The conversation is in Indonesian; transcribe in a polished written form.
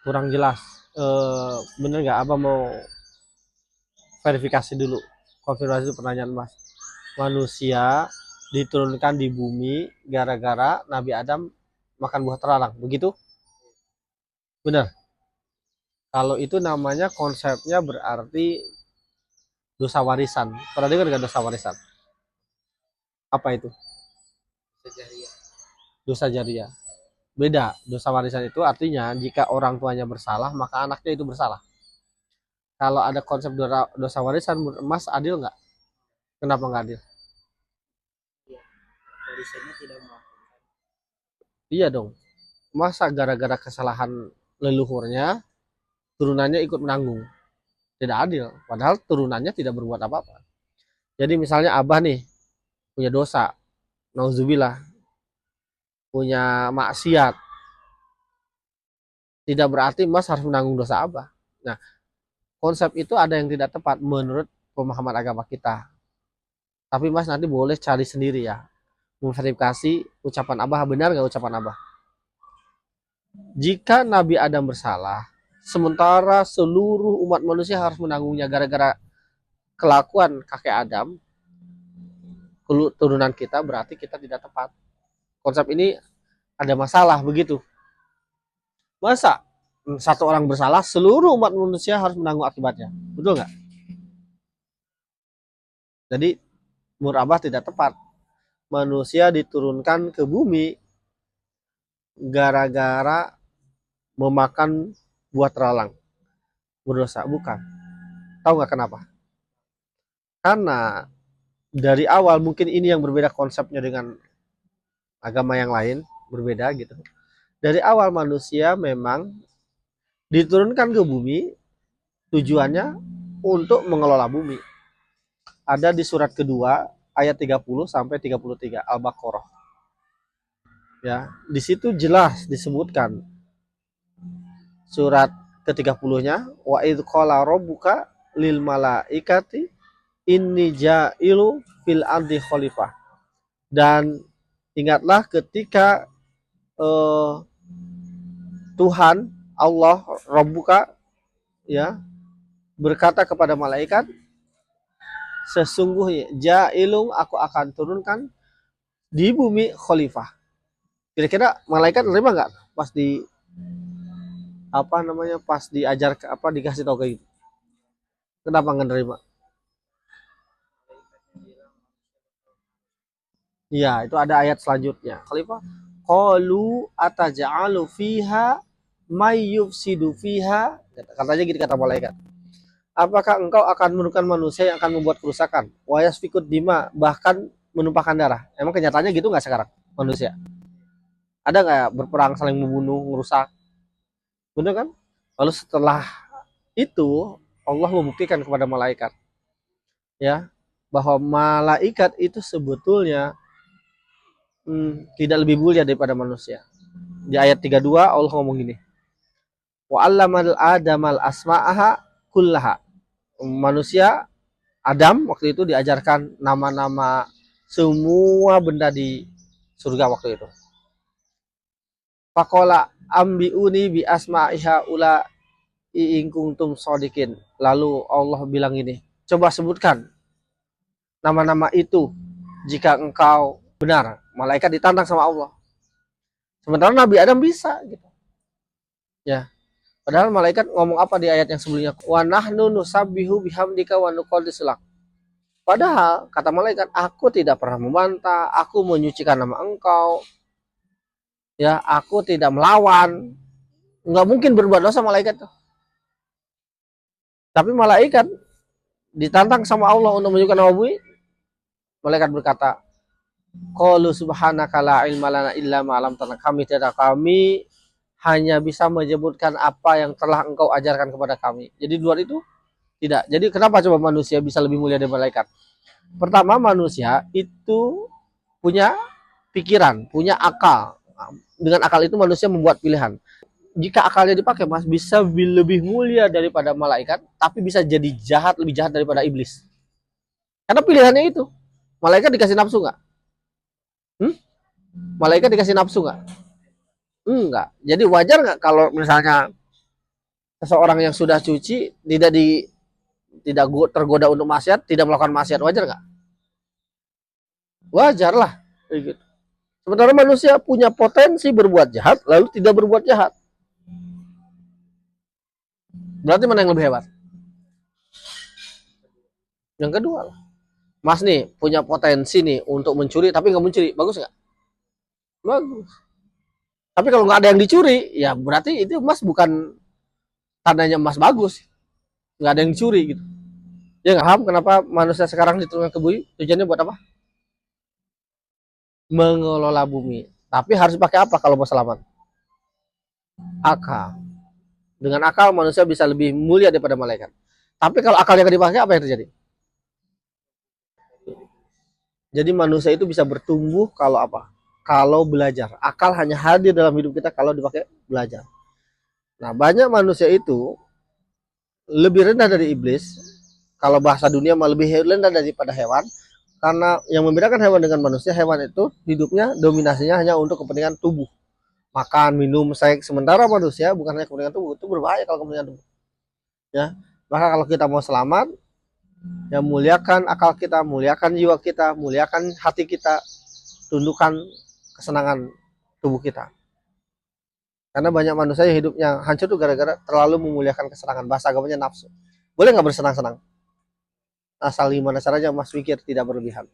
Kurang jelas. Bener nggak? Apa mau verifikasi dulu? Konfirmasi pertanyaan Mas. Manusia diturunkan di bumi gara-gara Nabi Adam makan buah terlarang. Begitu? Benar. Kalau itu namanya konsepnya berarti dosa warisan. Pernah dengar nggak dosa warisan? Apa itu? Dosa jariah. Beda. Dosa warisan itu artinya jika orang tuanya bersalah, maka anaknya itu bersalah. Kalau ada konsep dosa warisan, Mas adil nggak? Kenapa nggak adil? Warisannya tidak melakukan. Iya dong. Masa gara-gara kesalahan leluhurnya, turunannya ikut menanggung? Tidak adil. Padahal turunannya tidak berbuat apa-apa. Jadi misalnya Abah nih, punya dosa, nauzubillah, punya maksiat, tidak berarti Mas harus menanggung dosa Abah. Nah, konsep itu ada yang tidak tepat menurut pemahaman agama kita. Tapi Mas nanti boleh cari sendiri ya, memverifikasi ucapan Abah benar nggak ucapan Abah. Jika Nabi Adam bersalah, sementara seluruh umat manusia harus menanggungnya gara-gara kelakuan kakek Adam, turunan kita, berarti kita tidak tepat. Konsep ini ada masalah begitu. Masa satu orang bersalah, seluruh umat manusia harus menanggung akibatnya? Betul nggak? Jadi menurut Abah tidak tepat. Manusia diturunkan ke bumi gara-gara memakan buah terlarang. Berdosa, bukan. Tahu nggak kenapa? Karena dari awal mungkin ini yang berbeda konsepnya dengan agama yang lain, berbeda gitu. Dari awal manusia memang diturunkan ke bumi tujuannya untuk mengelola bumi. Ada di surat kedua ayat 30 sampai 33 Al-Baqarah. Ya, di situ jelas disebutkan surat ke-30-nya wa idz qala rabbuka lil malaikati inni ja'ilu fil ardi khalifah. Dan ingatlah ketika Tuhan Allah Rabbuka ya berkata kepada malaikat, sesungguhnya ja'ilung aku akan turunkan di bumi khalifah. Kira-kira malaikat nerima nggak pas di apa namanya pas diajar apa dikasih tahu kayak gitu? Kenapa nggak nerima? Iya, itu ada ayat selanjutnya. Khalifah qalu ataj'alu fiha may yufsidu fiha, katanya gitu kata malaikat. Apakah engkau akan menurunkan manusia yang akan membuat kerusakan? Wa yasfikud dima, bahkan menumpahkan darah. Emang kenyataannya gitu nggak sekarang manusia? Ada nggak berperang saling membunuh, merusak? Bener kan? Lalu setelah itu Allah membuktikan kepada malaikat ya bahwa malaikat itu sebetulnya tidak lebih mulia daripada manusia. Di ayat 32 Allah ngomong gini. Wa 'allamal adamal asma'aha kullaha. Manusia Adam waktu itu diajarkan nama-nama semua benda di surga waktu itu. Faqala ambiuni bi asma'iha ula in kuntum shodiqin. Lalu Allah bilang ini, coba sebutkan nama-nama itu jika engkau benar. Malaikat ditantang sama Allah. Sementara Nabi Adam bisa gitu. Ya. Padahal malaikat ngomong apa di ayat yang sebelumnya? Wa nahnu nusabbihu bihamdika wa nuqaddisu lak. Padahal kata malaikat, aku tidak pernah membantah, aku menyucikan nama engkau. Ya, aku tidak melawan. Enggak mungkin berbuat dosa malaikat tuh. Tapi malaikat ditantang sama Allah untuk menunjukkan nama bumi. Malaikat berkata, qalu subhanaka la ilma lana illa ma 'allamtana. Kami hanya bisa menyebutkan apa yang telah engkau ajarkan kepada kami. Jadi di luar itu tidak. Jadi kenapa coba manusia bisa lebih mulia dari malaikat? Pertama, manusia itu punya pikiran, punya akal. Dengan akal itu manusia membuat pilihan. Jika akalnya dipakai, Mas, bisa lebih mulia daripada malaikat, tapi bisa jadi jahat, lebih jahat daripada iblis. Karena pilihannya itu. Malaikat dikasih nafsu nggak? Hmm? Malaikat dikasih nafsu nggak? Enggak. Jadi wajar nggak kalau misalnya seseorang yang sudah suci tidak tergoda untuk maksiat, tidak melakukan maksiat, wajar nggak? Wajar lah. Gitu. Sementara manusia punya potensi berbuat jahat, lalu tidak berbuat jahat. Berarti mana yang lebih hebat? Yang kedua lah. Mas nih punya potensi nih untuk mencuri, tapi nggak mencuri, bagus nggak? Bagus. Tapi kalau nggak ada yang dicuri, ya berarti itu Mas bukan tandanya Mas bagus. Nggak ada yang dicuri gitu. Ya nggak paham kenapa manusia sekarang diturunkan ke bumi? Tujuannya buat apa? Mengelola bumi. Tapi harus pakai apa kalau mau selamat? Akal. Dengan akal manusia bisa lebih mulia daripada malaikat. Tapi kalau akal yang dipakai, apa yang terjadi? Jadi manusia itu bisa bertumbuh kalau apa? Kalau belajar. Akal hanya hadir dalam hidup kita kalau dipakai belajar. Nah, banyak manusia itu lebih rendah dari iblis. Kalau bahasa dunia malah lebih rendah daripada hewan. Karena yang membedakan hewan dengan manusia, hewan itu hidupnya dominasinya hanya untuk kepentingan tubuh. Makan, minum, seks. Sementara manusia bukan hanya kepentingan tubuh. Itu berbahaya kalau kepentingan tubuh. Ya. Maka kalau kita mau selamat, ya muliakan akal kita, muliakan jiwa kita, muliakan hati kita, tundukkan kesenangan tubuh kita. Karena banyak manusia yang hidupnya hancur tuh gara-gara terlalu memuliakan kesenangan. Bahasa agamanya nafsu. Boleh nggak bersenang-senang? Asal gimana caranya Mas pikir tidak berlebihan.